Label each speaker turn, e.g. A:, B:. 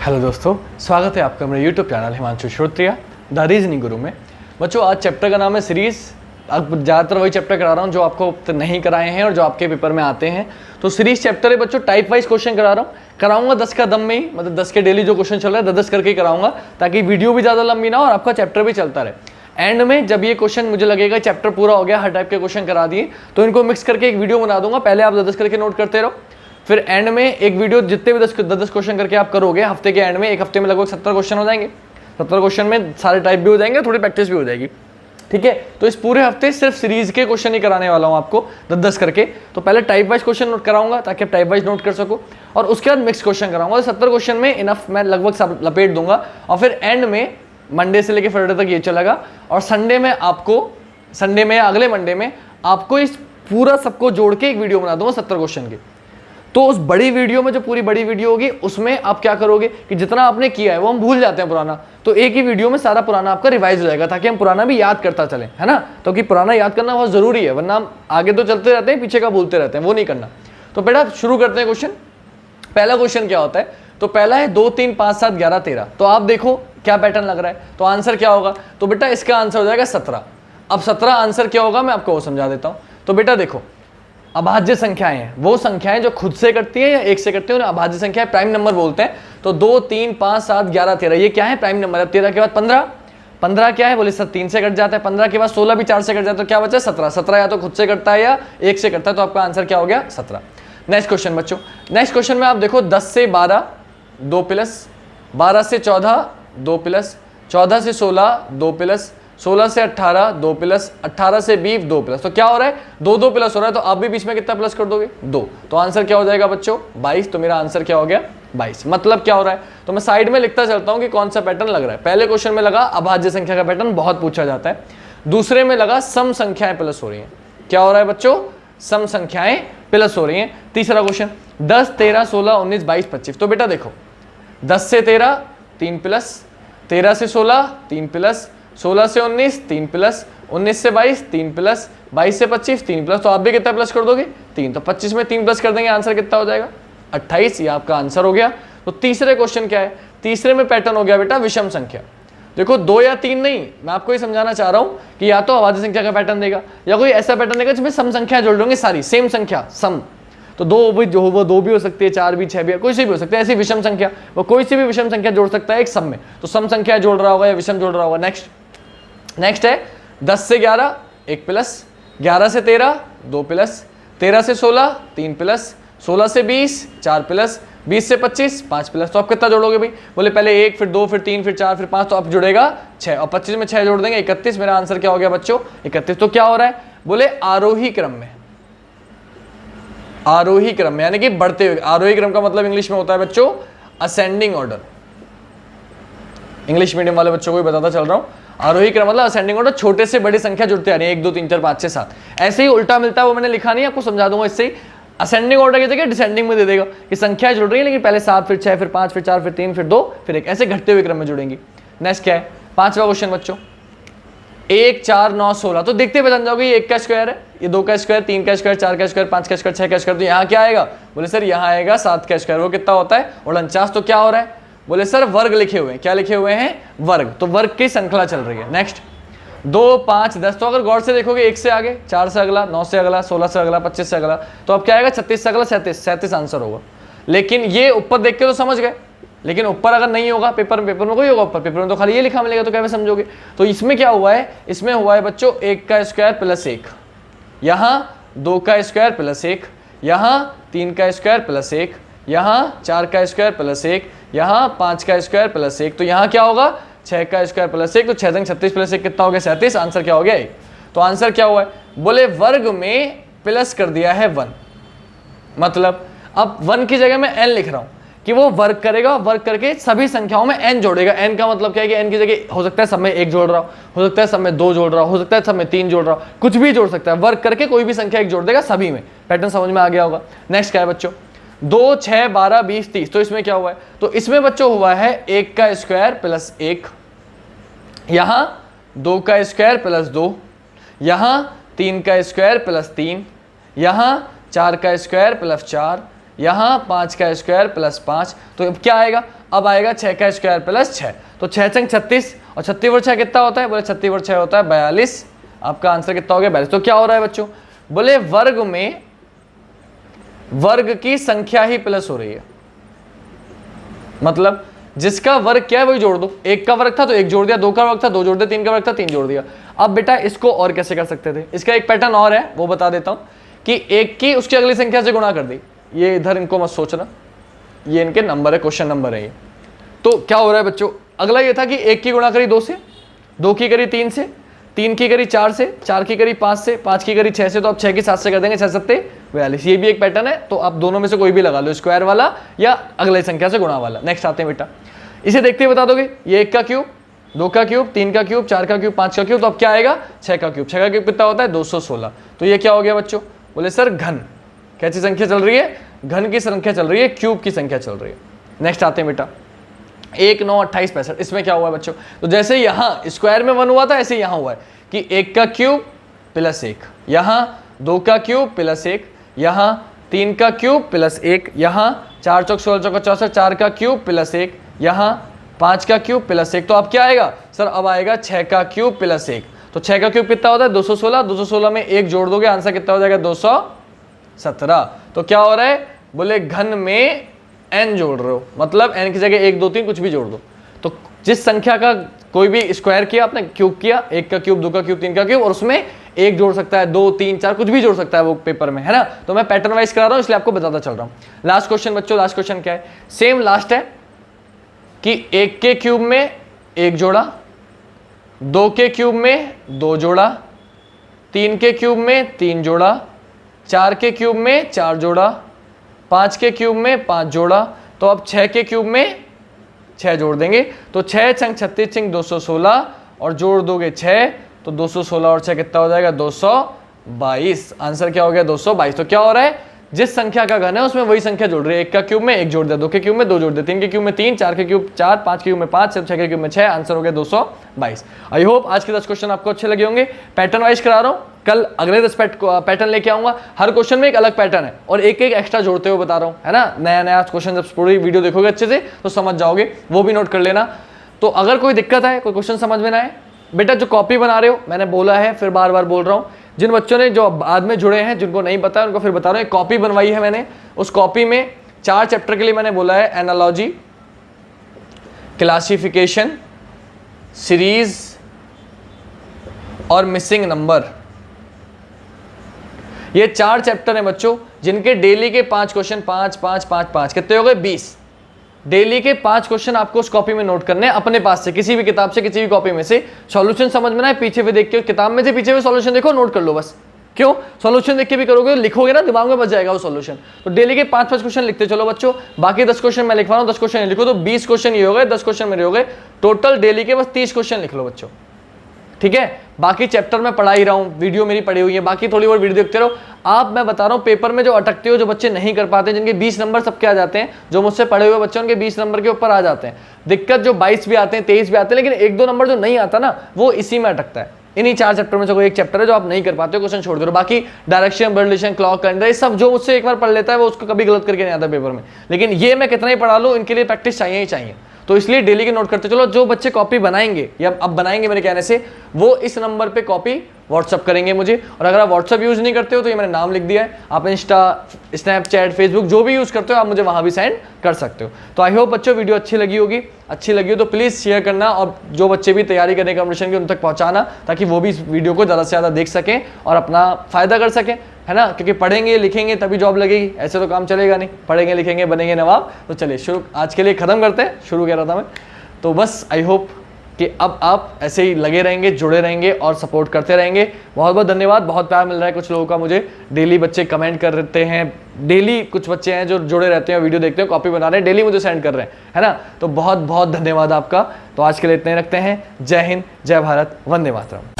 A: Hello दोस्तों, स्वागत है आपका मेरे YouTube channel Himanshu Shrotriya the reasoning guru में। बच्चों, आज चैप्टर का नाम है सीरीज। अब ज़्यादातर वही चैप्टर करा रहा हूँ जो आपको नहीं कराए हैं और जो आपके पेपर में आते हैं। तो सीरीज चैप्टर है बच्चों, टाइप वाइज क्वेश्चन करा रहा हूँ। कराऊंगा 10 का दम में ही, मतलब 10 के डेली जो क्वेश्चन चल रहा है 10 करके ही कराऊंगा, ताकि वीडियो भी ज़्यादा लंबी ना हो और आपका चैप्टर भी चलता रहे। एंड में जब ये क्वेश्चन मुझे लगेगा चैप्टर पूरा हो गया, हर टाइप के क्वेश्चन करा दिए, तो इनको मिक्स करके एक वीडियो बना दूंगा। पहले आप 10 करके नोट करते रहो, फिर एंड में एक वीडियो जितने भी 10 क्वेश्चन करके आप करोगे हफ्ते के एंड में, एक हफ्ते में लगभग 70 क्वेश्चन हो जाएंगे। 70 क्वेश्चन में सारे टाइप भी हो जाएंगे, थोड़ी प्रैक्टिस भी हो जाएगी। ठीक है, तो इस पूरे हफ्ते सिर्फ सीरीज के क्वेश्चन ही कराने वाला हूं आपको 10 करके। तो पहले टाइप वाइज क्वेश्चन नोट कराऊंगा ताकि आप टाइप वाइज नोट कर सको, और उसके बाद मिक्स क्वेश्चन कराऊंगा। 70 क्वेश्चन में इनफ मैं लगभग सब लपेट दूंगा, और फिर एंड में मंडे से लेकर फ्राइडे तक ये चलेगा, और संडे में अगले मंडे में आपको इस पूरा सबको जोड़ के एक वीडियो बना दूंगा 70 क्वेश्चन की। तो उस बड़ी वीडियो में, जो पूरी बड़ी वीडियो होगी, उसमें आप क्या करोगे कि जितना आपने किया है वो हम भूल जाते हैं पुराना, तो एक ही वीडियो में सारा पुराना आपका रिवाइज हो जाएगा, ताकि हम पुराना भी याद करता चलें, है ना। तो कि पुराना याद करना बहुत जरूरी है, वरना हम आगे तो चलते रहते हैं, पीछे का भूलते रहते हैं, वो नहीं करना। तो बेटा शुरू करते हैं क्वेश्चन। पहला क्वेश्चन क्या होता है, तो पहला है 2 3 5 7 11 13। तो आप देखो क्या पैटर्न लग रहा है, तो आंसर क्या होगा। तो बेटा इसका आंसर हो जाएगा 17। अब 17 आंसर क्या होगा मैं आपको वो समझा देता हूं। तो बेटा देखो, अभाज्य संख्याएं हैं वो संख्याएं जो खुद से करती हैं या एक से करती हैं, उन्हें अभाज्य संख्याएं प्राइम नंबर बोलते हैं। तो 2 3 5 7 11 13 ये क्या है, प्राइम नंबर है। 13 के बाद 15 क्या है, बोले सर 3 से कट जाता है। 15 के बाद 16 भी 4 से कट जाता है, तो क्या बचा 17। 17 या तो खुद से करता है या एक से करता है, तो आपका आंसर क्या हो गया 17। नेक्स्ट क्वेश्चन बच्चों, नेक्स्ट क्वेश्चन में आप देखो 10 से 12 2 प्लस, 12 से 14 2 प्लस, 14 से 16 2 प्लस, 16 से 18 2 प्लस, 18 से 20 2 प्लस। तो क्या हो रहा है, 2 प्लस हो रहा है, तो आप भी बीच में कितना प्लस कर दोगे 2। तो आंसर क्या हो जाएगा बच्चों 22। तो मेरा आंसर क्या हो गया 22। मतलब क्या हो रहा है, तो मैं साइड में लिखता चलता हूं कि कौन सा पैटर्न लग रहा है। पहले क्वेश्चन में लगा अभाज्य संख्या का पैटर्न बहुत पूछा जाता है, दूसरे में लगा सम संख्याएं प्लस हो रही है। क्या हो रहा है बच्चों, सम संख्याएं प्लस हो रही है। तीसरा क्वेश्चन 10 13 16 19 22 25। तो बेटा देखो 10 से 13 3 प्लस, 13 से 16 3 प्लस, 16 से 19 3 प्लस, 19 से 22 3 प्लस, 22 से 25 3 प्लस। तो आप भी कितना प्लस कर दोगे 3। तो 25 में 3 प्लस कर देंगे, आंसर कितना हो जाएगा 28। ये आपका आंसर हो गया। तो तीसरे क्वेश्चन क्या है, तीसरे में पैटर्न हो गया बेटा विषम संख्या। देखो 2 या 3 नहीं, मैं आपको ये समझाना चाह रहा हूं कि या तो अभाज्य संख्या का पैटर्न देगा या कोई ऐसा पैटर्न देगा जिसमें सम संख्या जोड़ देंगे, सारी सेम संख्या सम। तो 2 भी जो वो 2 भी हो सकती है, 4 भी, 6 भी, कोई सी भी हो सकती है। ऐसी विषम संख्या, वो कोई सी भी विषम संख्या जोड़ सकता है एक सम में। तो सम संख्या जोड़ रहा होगा या विषम जोड़ रहा होगा। नेक्स्ट है 10 से 11 1 प्लस, 11 से 13 2 प्लस, 13 से 16 3 प्लस, 16 से 20 4 प्लस, 20 से 25 5 प्लस। तो आप कितना जोड़ोगे भाई, बोले पहले 1 फिर 2 फिर 3 फिर 4 फिर 5, तो आप जुड़ेगा 6, और 25 में 6 जोड़ देंगे 31। मेरा आंसर क्या हो गया बच्चों 31। तो क्या हो रहा है, बोले आरोही क्रम में, आरोही क्रम में यानी कि बढ़ते हुए। आरोही क्रम का मतलब इंग्लिश में होता है बच्चों असेंडिंग ऑर्डर। इंग्लिश मीडियम वाले बच्चों को भी बताता चल रहा हूं, आरोही क्रम मतलब असेंडिंग ऑर्डर, छोटे से बड़ी संख्या जुड़ते आ रही है, 1 2 3 4 5 6 7। ऐसे ही उल्टा मिलता है, वो मैंने लिखा नहीं, आपको समझा दूंगा। इससे ही असेंडिंग ऑर्डर की जगह डिसेंडिंग में दे देगा कि संख्या जुड़ रही है, लेकिन पहले 7 फिर 6 फिर 5 फिर 4 फिर 3 फिर 2 फिर 1, ऐसे घटते हुए क्रम में जुड़ेंगी। नेक्स्ट क्या है, पांचवा क्वेश्चन बच्चों 1 4 9 16। तो देखते हुए जान जाओगे ये 1 का स्क्वायर है, ये 2 का स्क्वायर, 3 का स्क्वायर, 4 का स्क्वायर, 5 का स्क्वायर, 6 का स्क्वायर। तो यहाँ क्या आएगा, बोले सर यहाँ आएगा 7 का स्क्वायर। वो कितना होता है 49। तो क्या हो रहा है, बोले सर वर्ग लिखे हुए हैं। क्या लिखे हुए हैं, वर्ग। तो वर्ग की श्रृंखला चल रही है। नेक्स्ट 2 5 10। तो अगर गौर से देखोगे 1 से आगे, 4 से अगला, 9 से अगला, 16 से अगला, 25 से अगला, तो अब क्या आएगा 36 से अगला 37 आंसर होगा। लेकिन ये ऊपर देख के तो समझ गए, लेकिन ऊपर अगर नहीं होगा पेपर में कोई होगा ऊपर, पेपर में तो खाली ये लिखा मिलेगा, तो कैसे समझोगे। तो इसमें क्या हुआ है, इसमें हुआ है बच्चों 1 का स्क्वायर प्लस 1, यहाँ 2 का स्क्वायर प्लस 1, यहाँ 3 का स्क्वायर प्लस 1, यहाँ 4 का स्क्वायर प्लस 1, यहाँ 5 का स्क्वायर प्लस 1। तो यहाँ क्या होगा 6 का स्क्वायर प्लस 1। तो 6 36 प्लस 1 कितना हो गया 37। आंसर क्या हो गया 1। तो आंसर क्या हुआ है, बोले वर्ग में प्लस कर दिया है 1। मतलब अब 1 की जगह मैं n लिख रहा हूं कि वो वर्ग करेगा, वर्ग करके सभी संख्याओं में n जोड़ेगा। n का मतलब क्या है कि n की जगह हो सकता है सब में 1 जोड़ रहा हो सकता है सब में 2 जोड़ रहा हो सकता है सब में 3 जोड़ रहा हो, कुछ भी जोड़ सकता है। वर्ग करके कोई भी संख्या 1 जोड़ देगा सभी में। पैटर्न समझ में आ गया होगा। नेक्स्ट क्या है बच्चों 2 6 12 20 30। तो इसमें क्या हुआ है, तो इसमें बच्चों हुआ है 1 का स्क्वायर प्लस 1, यहाँ 2 का स्क्वायर प्लस 2, यहाँ 3 का स्क्वायर प्लस 3, यहाँ 4 का स्क्वायर प्लस 4, यहाँ 5 का स्क्वायर प्लस 5, तो अब क्या आएगा, अब आएगा 6 का स्क्वायर प्लस 6, तो 6 चंग 36 और 36 और 6 कितना होता है, बोले 36 और 6 होता है 42। आपका आंसर कितना हो गया 42। तो क्या हो रहा है बच्चों, बोले वर्ग में वर्ग की संख्या ही प्लस हो रही है, मतलब जिसका वर्ग क्या है वही जोड़ दो। 1 का वर्ग था तो 1 जोड़ दिया, 2 का वर्ग था 2 जोड़ दिया, 3 का वर्ग था 3 जोड़ दिया। अब बेटा इसको और कैसे कर सकते थे, इसका एक पैटर्न और है वो बता देता हूं कि 1 की उसकी अगली संख्या से गुणा कर दी। ये इधर इनको मत सोचना, ये इनके नंबर है, क्वेश्चन नंबर है ये। तो क्या हो रहा है बच्चों, अगला ये था कि 1 की गुणा करी 2 से, 2 की करी 3 से, 3 की करी 4 से, 4 की करी 5 से, 5 की करी 6 से, तो अब 6 की 7 से कर देंगे, 6 7 42। ये भी एक पैटर्न है, तो आप दोनों में से कोई भी लगा लो, स्क्वायर वाला या अगली संख्या से गुणा वाला। नेक्स्ट आते हैं बेटा, इसे देखते ही बता दोगे, ये 1 का क्यूब, 2 का क्यूब, 3 का क्यूब, 4 का क्यूब, 5 का क्यूब, तो अब क्या आएगा 6 का क्यूब। 6 का क्यूब कितना होता है 216। तो ये क्या हो गया बच्चों, बोले सर घन, कैसी संख्या चल रही है, घन की संख्या चल रही है, क्यूब की संख्या चल रही है। नेक्स्ट आते हैं बेटा 1 9 28 65। इसमें क्या हुआ है बच्चों, तो जैसे यहाँ स्क्वायर में 1 हुआ था ऐसे यहाँ हुआ है कि 1 का क्यूब प्लस 1, यहाँ 2 का क्यूब प्लस 1, यहाँ 3 का क्यूब प्लस 1, यहाँ 4 चौक 16 चौक 64, 4 का क्यूब प्लस 1, यहाँ 5 का क्यूब प्लस 1। तो अब क्या आएगा सर, अब आएगा 6 का क्यूब प्लस 1। तो 6 का क्यूब कितना होता है 216, 216 में 1 जोड़ दोगे आंसर कितना हो जाएगा 217। तो क्या हो रहा है, बोले घन में n जोड़ रहे हो, मतलब n की जगह 1 2 3 कुछ भी जोड़ दो। तो जिस संख्या का कोई भी स्क्वायर किया आपने, क्यूब किया, 1 का क्यूब, 2 का क्यूब, 3 का क्यूब, और उसमें 1 जोड़ सकता है, 2 3 4 कुछ भी जोड़ सकता है वो पेपर में, है ना। तो मैं पैटर्न वाइज करा रहा हूँ इसलिए आपको बताता चल रहा हूँ। लास्ट क्वेश्चन बच्चों, लास्ट क्वेश्चन क्या है, सेम लास्ट है कि 1 के क्यूब में 1 जोड़ा, 2 के क्यूब में 2 जोड़ा, 3 के क्यूब में 3 जोड़ा, 4 के क्यूब में 4 जोड़ा, 5 के क्यूब में 5 जोड़ा, तो अब 6 के क्यूब में 6 जोड़ देंगे। तो 6 छंग 36 छंग 216 और जोड़ दोगे 6, तो 216 और 6 कितना हो जाएगा 222। आंसर क्या हो गया 222। तो क्या हो रहा है, जिस संख्या का घन है उसमें वही संख्या जोड़ रही है। 1 का क्यूब में 1 जोड़ दिया, 2 के क्यूब में 2 जोड़ दिया, 3 के क्यूब में 3, 4 के क्यूब 4, 5 के क्यूब में 5, 6 के क्यूब में 6। आंसर हो गया 222। आई होप आज के 10 क्वेश्चन आपको अच्छे लगे होंगे। पैटर्न वाइज करा रहा हूँ, कल अगले 10 पैटर्न लेके आऊंगा। हर क्वेश्चन में एक अलग पैटर्न है और एक एक एक्स्ट्रा जोड़ते हुए बता रहा हूँ, है ना। नया नया क्वेश्चन जब पूरी वीडियो देखोगे अच्छे से तो समझ जाओगे, वो भी नोट कर लेना। तो अगर कोई दिक्कत है, कोई क्वेश्चन समझ में ना आए, बेटा जो कॉपी बना रहे हो, मैंने बोला है फिर बार बार बोल रहा हूँ, जिन बच्चों ने जो बाद में जुड़े हैं जिनको नहीं पता है उनको फिर बता रहा हूँ, एक कॉपी बनवाई है मैंने। उस कॉपी में 4 चैप्टर के लिए मैंने बोला है एनालॉजी, क्लासिफिकेशन, सीरीज और मिसिंग नंबर। ये 4 चैप्टर हैं बच्चों, जिनके डेली के 5 क्वेश्चन, 5 5 5 5 कितने हो गए 20। डेली के 5 क्वेश्चन आपको उस कॉपी में नोट करने हैं अपने पास से, किसी भी किताब से, किसी भी कॉपी में से। सॉल्यूशन समझ में ना है, पीछे भी देख के, किताब में से पीछे भी सॉल्यूशन देखो, नोट कर लो बस। क्यों, सॉल्यूशन देख के भी करोगे, लिखोगे ना, दिमाग में बच जाएगा वो सॉल्यूशन। तो डेली के 5 क्वेश्चन लिखते चलो बच्चों। बाकी 10 क्वेश्चन मैं लिखवा रहा हूँ, 10 क्वेश्चन लिखो तो 20 क्वेश्चन ये हो गए, 10 क्वेश्चन मेरे हो गए। टोटल डेली के बस 30 क्वेश्चन लिख लो बच्चों, ठीक है। बाकी चैप्टर में पढ़ा ही रहा हूँ, वीडियो मेरी पड़ी हुई है, बाकी थोड़ी बहुत वीडियो देखते रहो। आप, मैं बता रहा हूँ, पेपर में जो अटकते हो, जो बच्चे नहीं कर पाते, जिनके 20 नंबर सबके आ जाते हैं, जो मुझसे पढ़े हुए बच्चे उनके 20 नंबर के ऊपर आ जाते हैं। दिक्कत जो 22 भी आते हैं, 23 भी आते हैं, लेकिन 1-2 नंबर जो नहीं आता ना, वो इसी में अटकता है। इन्हीं 4 चैप्टर में से कोई एक चैप्टर है जो आप नहीं कर पाते हो, क्वेश्चन छोड़ दो। बाकी डायरेक्शन, रिलेशन, क्लॉक, कैलेंडर, ये सब जो मुझसे एक बार पढ़ लेता है वो उसको कभी गलत करके नहीं आता पेपर में। लेकिन ये मैं कितना ही पढ़ा लूँ, इनके लिए प्रैक्टिस चाहिए ही चाहिए। तो इसलिए डेली के नोट करते चलो। जो बच्चे कॉपी बनाएंगे या अब बनाएंगे मेरे कहने से, वो इस नंबर पे कॉपी व्हाट्सअप करेंगे मुझे। और अगर आप व्हाट्सअप यूज़ नहीं करते हो तो ये मैंने नाम लिख दिया है, आप इंस्टा, स्नैपचैट, फेसबुक जो भी यूज़ करते हो आप मुझे वहाँ भी सेंड कर सकते हो। तो आई होप बच्चों वीडियो अच्छी लगी होगी। अच्छी लगी हो तो प्लीज़ शेयर करना, और जो बच्चे भी तैयारी करने कॉम्पिटिशन की उन तक पहुँचाना, ताकि वो भी इस वीडियो को ज़्यादा से ज़्यादा देख सकें और अपना फ़ायदा कर सकें, है ना। क्योंकि पढ़ेंगे लिखेंगे तभी जॉब लगेगी, ऐसे तो काम चलेगा नहीं। पढ़ेंगे लिखेंगे बनेंगे नवाब। तो चलिए शुरू आज के लिए ख़त्म करते हैं, शुरू कह रहा था मैं। तो बस आई होप कि अब आप ऐसे ही लगे रहेंगे, जुड़े रहेंगे और सपोर्ट करते रहेंगे। बहुत बहुत धन्यवाद। बहुत प्यार मिल रहा है कुछ लोगों का मुझे, डेली बच्चे कमेंट कर रहे हैं, डेली कुछ बच्चे हैं जो जुड़े रहते हैं, वीडियो देखते हैं, कॉपी बना रहे हैं, डेली मुझे सेंड कर रहे हैं, है ना। तो बहुत बहुत धन्यवाद आपका। तो आज के लिए इतने रखते हैं। जय हिंद, जय भारत, वंदे मातरम।